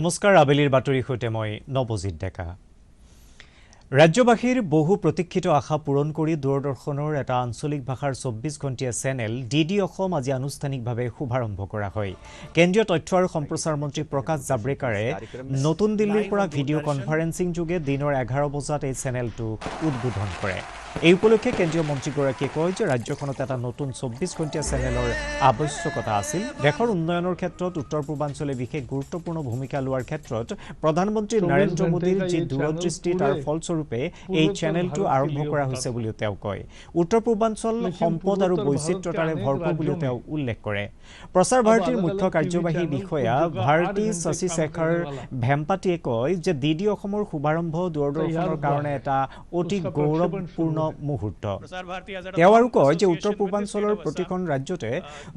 নমস্কাৰ আবেলিৰ বাতৰি সৈতে মই নৱজিত ডেকা ৰাজ্যবাসীৰ বহু প্ৰতীক্ষিত আশা পূৰণ কৰি দূৰদৰ্শনৰ এটা আঞ্চলিক ভাষাৰ 24 ঘণ্টীয়া চেনেল ডিডি অসম আজি আনুষ্ঠানিকভাৱে শুভাৰম্ভ কৰা হয় কেন্দ্ৰীয় তথ্য আৰু সম্প্ৰচাৰ মন্ত্ৰী প্ৰকাশ জাবড়েকাৰে নতুন দিল্লীৰ পৰা ভিডিঅ' কনফাৰেন্সিং যোগে দিনৰ 11 বজাত এই চেনেলটো উদ্বোধন কৰে এই উপলক্ষে কেন্দ্ৰীয় মন্ত্ৰীগৰাকীয়ে কয় যে ৰাজ্যখনত এটা নতুন 24 ঘণ্টীয়া চেনেলৰ আৱশ্যকতা আছিল দেশৰ উন্নয়নৰ ক্ষেত্ৰত উত্তৰ পূৰ্বাঞ্চলে বিশেষ গুৰুত্বপূৰ্ণ ভূমিকা লোৱাৰ ক্ষেত্ৰত প্ৰধানমন্ত্ৰী নৰেন্দ্ৰ মোদীৰ যি দূৰদৃষ্টি তাৰ ফলস্বৰূপে এই চেনেলটো আৰম্ভ কৰা হৈছে বুলি তেওঁ কয় উত্তৰ পূৰ্বাঞ্চল সম্পদ আৰু বৈচিত্ৰতাৰে ভৰপূৰ বুলি তেওঁ উল্লেখ কৰে প্ৰচাৰ ভাৰতীৰ মুখ্য কাৰ্যবাহী বিষয়া ভাৰতী শশী শেখৰ ভেম্পাটিয়ে কয় যে ডিডি অসমৰ শুভাৰম্ভ দূৰদৰ্শনৰ কাৰণে এটা অতি গৌৰৱপূৰ্ণ মুহূৰ্ত তেওঁ আৰু কয় যে উত্তৰ পূৰ্বাঞ্চলৰ প্ৰতিখন ৰাজ্যতে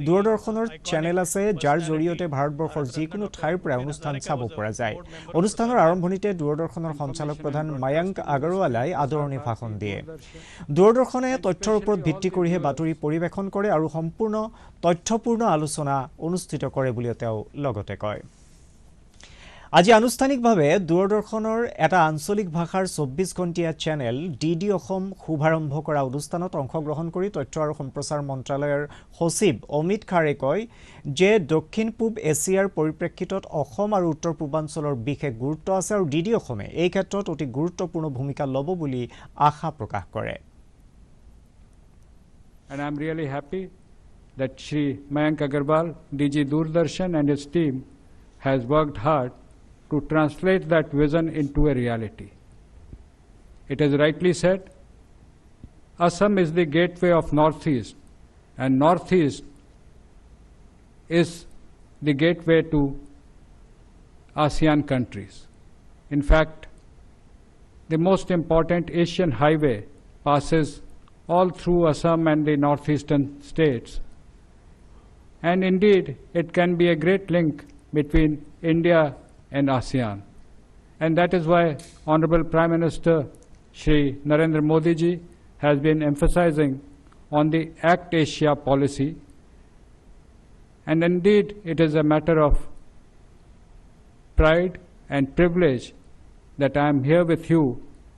দূৰদৰ্শনৰ চেনেল আছে যাৰ জৰিয়তে ভাৰতবৰ্ষৰ যিকোনো ঠাইৰ পৰা অনুষ্ঠান চাব পৰা যায় অনুষ্ঠানৰ আৰম্ভণিতে দূৰদৰ্শনৰ সঞ্চালক প্ৰধান মায়াংক আগৰৱালাই আদৰণি ভাষণ দিয়ে দূৰদৰ্শনে তথ্যৰ ওপৰত ভিত্তি কৰিহে বাতৰি পৰিৱেশন কৰে আৰু সম্পূৰ্ণ তথ্যপূৰ্ণ আলোচনা অনুষ্ঠিত কৰে বুলি তেওঁ লগতে কয় আজি আনুষ্ঠানিকভাৱে দূৰদৰ্শনৰ এটা আঞ্চলিক ভাষাৰ 24 ঘণ্টীয়া চেনেল ডিডি অসম শুভাৰম্ভ কৰা অনুষ্ঠানত অংশগ্ৰহণ কৰি তথ্য আৰু সম্প্ৰচাৰ মন্ত্ৰালয়ৰ সচিব অমিত খাৰে কয় যে দক্ষিণ পূব এছিয়াৰ পৰিপ্ৰেক্ষিতত অসম আৰু উত্তৰ পূৰ্বাঞ্চলৰ বিশেষ গুৰুত্ব আছে আৰু ডিডি অসমে এই ক্ষেত্ৰত অতি গুৰুত্বপূৰ্ণ ভূমিকা ল'ব বুলি আশা প্ৰকাশ কৰে And I'm really happy that Shri Mayank Agarwal, DG Doordarshan and his team has worked hard to translate that vision into a reality. It is rightly said, Assam is the gateway of Northeast, and Northeast is the gateway to ASEAN countries. In fact, the most important Asian highway passes all through Assam and the northeastern states. And indeed, it can be a great link between India and ASEAN. And that is why Honorable Prime Minister Shri Narendra Modi ji has been emphasizing on the Act Asia policy. And indeed, it is a matter of pride and privilege that I am here with you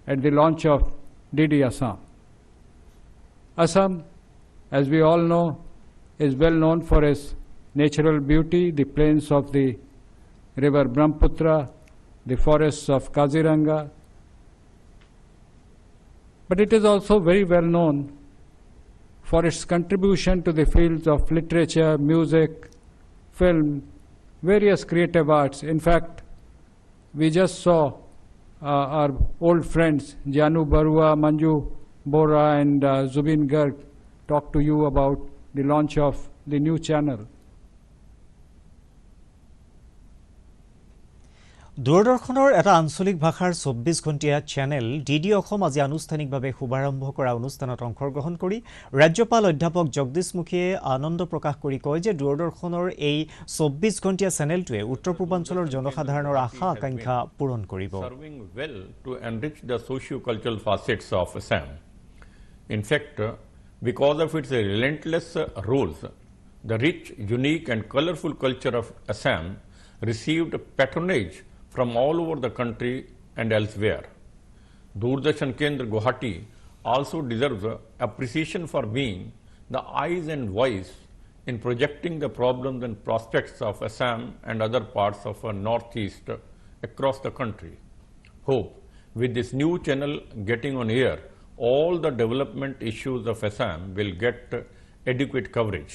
at the launch of DD Assam. Assam, as we all know, is well known for its natural beauty, the plains of the river Brahmaputra, the forests of Kaziranga. But it is also very well known for its contribution to the fields of literature, music, film, various creative arts. In fact, we just saw our old friends Janu Barua, Manju Bora and Zubin Garg talk to you about the launch of the new channel. দূৰদৰ্শনৰ এটা আঞ্চলিক ভাষাৰ 24 ঘণ্টীয়া channel DD Assam আজি আনুষ্ঠানিকভাৱে শুভাৰম্ভ কৰা অনুষ্ঠানত অংশগ্ৰহণ কৰি ৰাজ্যপাল অধ্যাপক জগদীশ মুখীয়ে আনন্দ প্ৰকাশ কৰি কয় যে দূৰদৰ্শনৰ এই 24 ঘণ্টীয়া চেনেলটোৱে উত্তৰ পূৰ্বাঞ্চলৰ জনসাধাৰণৰ আশা আকাংক্ষা পূৰণ কৰিব Serving well to enrich the socio-cultural facets of Assam. In fact, because of its relentless roles, the rich, unique and colorful culture of Assam received patronage from all over the country and elsewhere. Doordarshan Kendra Guwahati also deserves appreciation for being the eyes and voice in projecting the problems and prospects of Assam and other parts of Northeast across the country. Hope with this new channel getting on air, all the development issues of Assam will get adequate coverage.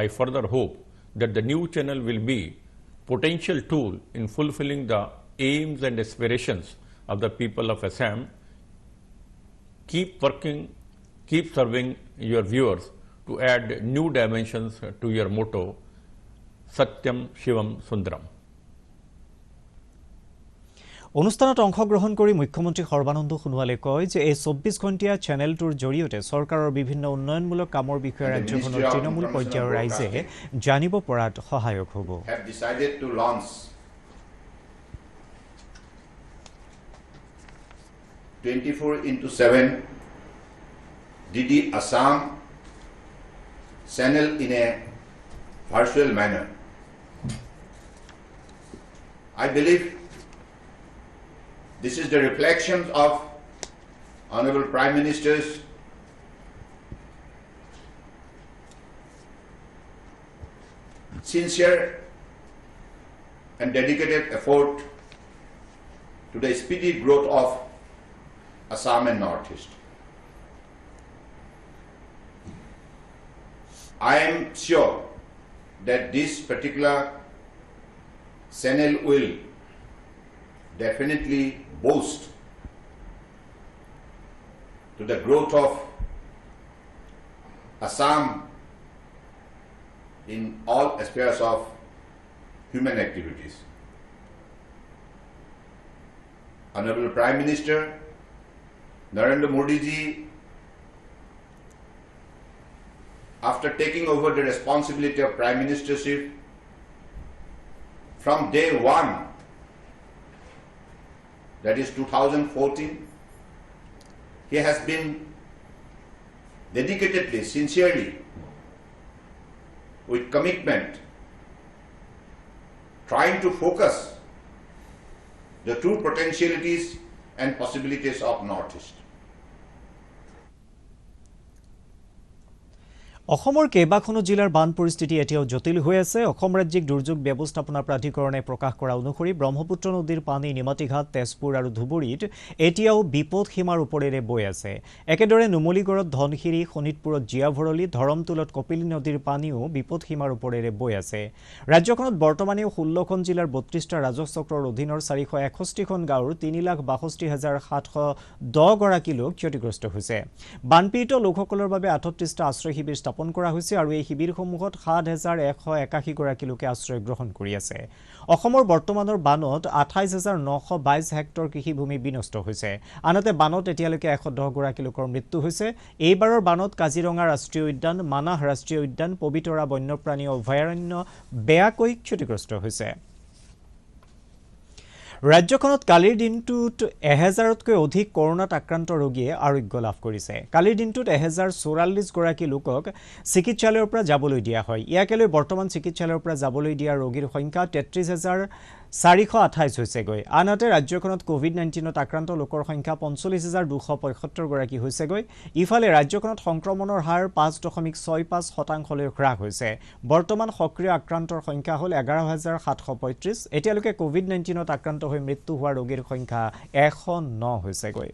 I further hope that the new channel will be potential tool in fulfilling the aims and aspirations of the people of Assam. Keep working, keep serving your viewers to add new dimensions to your motto, Satyam Shivam Sundaram. অনুষ্ঠানত অংশগ্ৰহণ কৰি মুখ্যমন্ত্ৰী সৰ্বানন্দ সোণোৱালে কয় যে এই 24 ঘণ্টীয়া চেনেলটোৰ জৰিয়তে চৰকাৰৰ বিভিন্ন উন্নয়নমূলক কামৰ বিষয়ে ৰাজ্যখনৰ তৃণমূল পৰ্যায়ৰ ৰাইজে জানিব পৰাত সহায়ক হ'ব have decided to launch 24/7 DD Assam channel in a virtual manner. I believe this is the reflection of Honorable Prime Minister's sincere and dedicated effort to the speedy growth of Assam and Northeast. I am sure that this particular channel will definitely boost to the growth of Assam in all aspects of human activities. Honorable Prime Minister Narendra Modi ji, after taking over the responsibility of Prime Ministership, from day one, that is 2014, he has been dedicatedly, sincerely, with commitment, trying to focus the true potentialities and possibilities of Northeast. অসমৰ কেইবাখনো জিলাৰ বান পৰিস্থিতি এতিয়াও জটিল হৈ আছে। অসম ৰাজ্যিক দুৰ্যোগ ব্যৱস্থাপনা প্ৰাধিকৰণে প্ৰকাশ কৰা অনুসৰি ব্ৰহ্মপুত্ৰ নদীৰ পানী নিমাতীঘাট, তেজপুৰ আৰু ধুবুৰীত এতিয়াও বিপদ সীমাৰ ওপৰেৰে বৈ আছে। একেদৰে নুমলীগড়ত ধনশিৰি, শোণিতপুৰত জীয়াভৰলী, ধৰমতুলত কপিলী নদীৰ পানীও বিপদ সীমাৰ ওপৰেৰে বৈ আছে। ৰাজ্যখনত বৰ্তমানেও 16খন জিলাৰ 32টা ৰাজহ চক্ৰৰ অধীনৰ 461খন গাঁৱৰ 3,62,710 গৰাকী লোক ক্ষতিগ্ৰস্ত হৈছে। বানপীড়িত লোকসকলৰ বাবে 38টা আশ্ৰয় শিবিৰ স্থাপন কৰা হৈছে আৰু এই শিবিৰসমূহত 7,181 গৰাকী লোকে আশ্ৰয় গ্ৰহণ কৰি আছে। অসমৰ বৰ্তমানৰ বানত 28,922 হেক্টৰ কৃষিভূমি বিনষ্ট হৈছে। আনহাতে বানত এতিয়ালৈকে 110 গৰাকী লোকৰ মৃত্যু হৈছে। এইবাৰৰ বানত কাজিৰঙা ৰাষ্ট্ৰীয় উদ্যান, মানাহ ৰাষ্ট্ৰীয় উদ্যান, পবিতৰা বন্যপ্ৰাণী অভয়াৰণ্য বেয়াকৈ ক্ষতিগ্ৰস্ত হৈছে। ৰাজ্যখনত কালিৰ দিনটোত 1000তকৈ অধিক কৰোনাত আক্ৰান্ত ৰোগীয়ে আৰোগ্য লাভ কৰিছে। কালিৰ দিনটোত 1044 গৰাকী লোকক চিকিৎসালয়ৰ পৰা যাবলৈ দিয়া হয়। ইয়াকে লৈ বৰ্তমান চিকিৎসালয়ৰ পৰা যাবলৈ দিয়া ৰোগীৰ সংখ্যা 33,428 হৈছেগৈ। আনহাতে ৰাজ্যখনত কোভিড-19ত আক্ৰান্ত লোকৰ সংখ্যা 45,275 গৰাকী হৈছেগৈ। ইফালে ৰাজ্যখনত সংক্ৰমণৰ হাৰ 5.65% হ্ৰাস হৈছে। বৰ্তমান সক্ৰিয় আক্ৰান্তৰ সংখ্যা হ'ল 11,735। এতিয়ালৈকে কোভিড-19ত আক্ৰান্ত হৈ মৃত্যু হোৱা ৰোগীৰ সংখ্যা 109 হৈছেগৈ।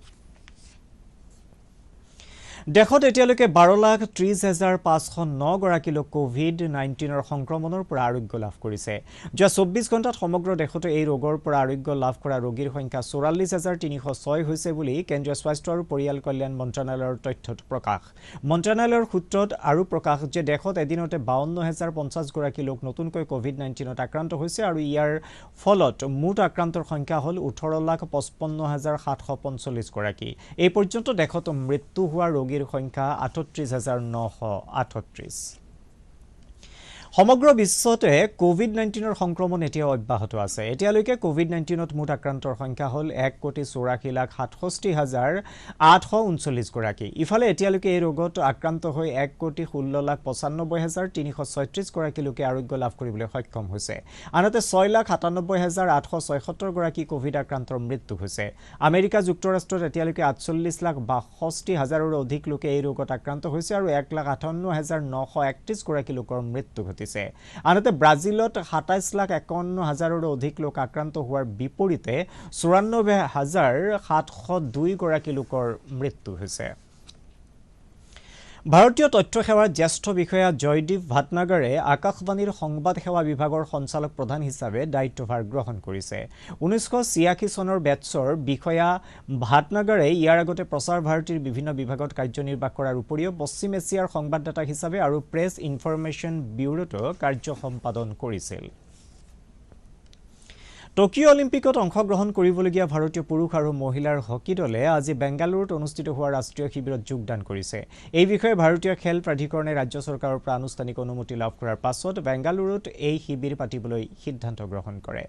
দেশত এতিয়ালৈকে 12,30,509 গৰাকী লোক কোভিড-19ৰ সংক্ৰমণৰ পৰা আৰোগ্য লাভ কৰিছে। যোৱা 24 ঘণ্টাত সমগ্ৰ দেশতে এই ৰোগৰ পৰা আৰোগ্য লাভ কৰা ৰোগীৰ সংখ্যা 44,306 হৈছে বুলি কেন্দ্ৰীয় স্বাস্থ্য আৰু পৰিয়াল কল্যাণ মন্ত্ৰালয়ৰ তথ্যত প্ৰকাশ। মন্ত্ৰালয়ৰ সূত্ৰত আৰু প্ৰকাশ যে দেশত এদিনতে 52,050 গৰাকী লোক নতুনকৈ কোভিড-19ত আক্ৰান্ত হৈছে আৰু ইয়াৰ ফলত মুঠ আক্ৰান্তৰ সংখ্যা হ'ল 18,55,745 গৰাকী। এই পৰ্যন্ত দেশত মৃত্যু হোৱা ৰোগীৰ সংখ্যা 38,938। সমগ্ৰ বিশ্বতে কোভিড-19ৰ সংক্ৰমণ এতিয়াও অব্যাহত আছে। এতিয়ালৈকে কোভিড-19ত মুঠ আক্ৰান্তৰ সংখ্যা হ'ল 1,84,67,839 গৰাকী। ইফালে এতিয়ালৈকে এই ৰোগত আক্ৰান্ত হৈ 1,16,95,336 গৰাকী লোকে আৰোগ্য লাভ কৰিবলৈ সক্ষম হৈছে। আনহাতে 6,97,876 গৰাকী কোভিড আক্ৰান্তৰ মৃত্যু হৈছে। আমেৰিকা যুক্তৰাষ্ট্ৰত এতিয়ালৈকে 48,62,000ৰো অধিক লোকে এই ৰোগত আক্ৰান্ত হৈছে আৰু 1,58,931 গৰাকী লোকৰ মৃত্যু ঘটিছে। আনহাতে ব্ৰাজিলত 27,51,000ৰো অধিক লোক আক্ৰান্ত হোৱাৰ বিপৰীতে 94,702 গৰাকী লোকৰ মৃত্যু হৈছে। ভাৰতীয় তথ্য সেৱাৰ জ্যেষ্ঠ বিষয়া জয়দীপ ভাটনাগৰে আকাশবাণীৰ সংবাদ সেৱা বিভাগৰ সঞ্চালক প্ৰধান হিচাপে দায়িত্বভাৰ গ্ৰহণ কৰিছে। 1986 চনৰ বেটছৰ বিষয়া ভাটনাগৰে ইয়াৰ আগতে প্ৰচাৰ ভাৰতীৰ বিভিন্ন বিভাগত কাৰ্যনিৰ্বাহ কৰাৰ উপৰিও পশ্চিম এছিয়াৰ সংবাদদাতা হিচাপে আৰু প্ৰেছ ইনফৰমেশ্যন ব্যুৰোতো কাৰ্য সম্পাদন কৰিছিল। টকিঅ' অলিম্পিকত অংশগ্ৰহণ কৰিবলগীয়া ভাৰতীয় পুৰুষ আৰু মহিলাৰ হকী দলে আজি বেংগালুৰুত অনুষ্ঠিত হোৱা ৰাষ্ট্ৰীয় শিবিৰত যোগদান কৰিছে। এই বিষয়ে ভাৰতীয় খেল প্ৰাধিকৰণে ৰাজ্য চৰকাৰৰ পৰা আনুষ্ঠানিক অনুমতি লাভ কৰাৰ পাছত বেংগালুৰুত এই শিবিৰ পাতিবলৈ সিদ্ধান্ত গ্ৰহণ কৰে।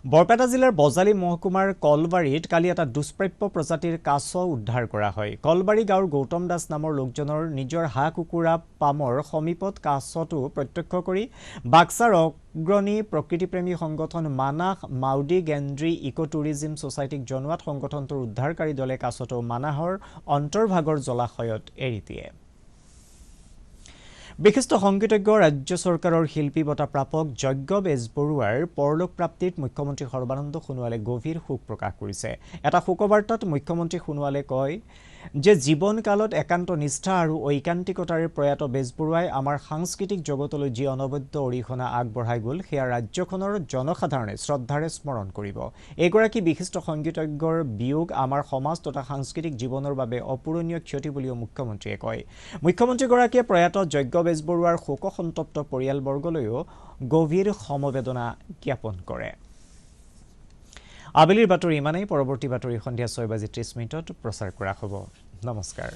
বৰপেটা জিলাৰ বজালী মহকুমাৰ কলবাৰীত কালি এটা দুষ্প্ৰাপ্য প্ৰজাতিৰ কাছ উদ্ধাৰ কৰা হয়। কলবাৰী গাঁৱৰ গৌতম দাস নামৰ লোকজনৰ নিজৰ হাঁহ কুকুৰা পামৰ সমীপত কাছটো প্ৰত্যক্ষ কৰি বাক্সাৰ অগ্ৰণী প্ৰকৃতিপ্ৰেমী সংগঠন মানাহ মাউডি গেন্দ্ৰী ইকো টুৰিজিম ছ'চাইটিক জনোৱাত সংগঠনটোৰ উদ্ধাৰকাৰী দলে কাছটো মানাহৰ অন্তৰ্ভাগৰ জলাশয়ত এৰি দিয়ে। বিশিষ্ট সংগীতজ্ঞ ৰাজ্য চৰকাৰৰ শিল্পী বঁটা প্ৰাপক যজ্ঞ বেজবৰুৱাৰ পৰলোক প্ৰাপ্তিত মুখ্যমন্ত্ৰী সৰ্বানন্দ সোণোৱালে গভীৰ শোক প্ৰকাশ কৰিছে। এটা শোকবাৰ্তাত মুখ্যমন্ত্ৰী সোণোৱালে কয় যে জীৱনকালত একান্ত নিষ্ঠা আৰু ঐকান্তিকতাৰে প্ৰয়াত বেজবৰুৱাই আমাৰ সাংস্কৃতিক জগতলৈ যি অনবদ্য অৰিহণা আগবঢ়াই গ'ল সেয়া ৰাজ্যখনৰ জনসাধাৰণে শ্ৰদ্ধাৰে স্মৰণ কৰিব। এইগৰাকী বিশিষ্ট সংগীতজ্ঞৰ বিয়োগ আমাৰ সমাজ তথা সাংস্কৃতিক জীৱনৰ বাবে অপূৰণীয় ক্ষতি বুলিও মুখ্যমন্ত্ৰীয়ে কয়। মুখ্যমন্ত্ৰীগৰাকীয়ে প্ৰয়াত যজ্ঞ বেজবৰুৱাৰ শোকসন্তপ্ত পৰিয়ালবৰ্গলৈও গভীৰ সমবেদনা জ্ঞাপন কৰে। আবেলিৰ বাতৰি ইমানেই। পৰৱৰ্তী বাতৰি সন্ধিয়া 6:30 প্ৰচাৰ কৰা হ'ব। নমস্কাৰ।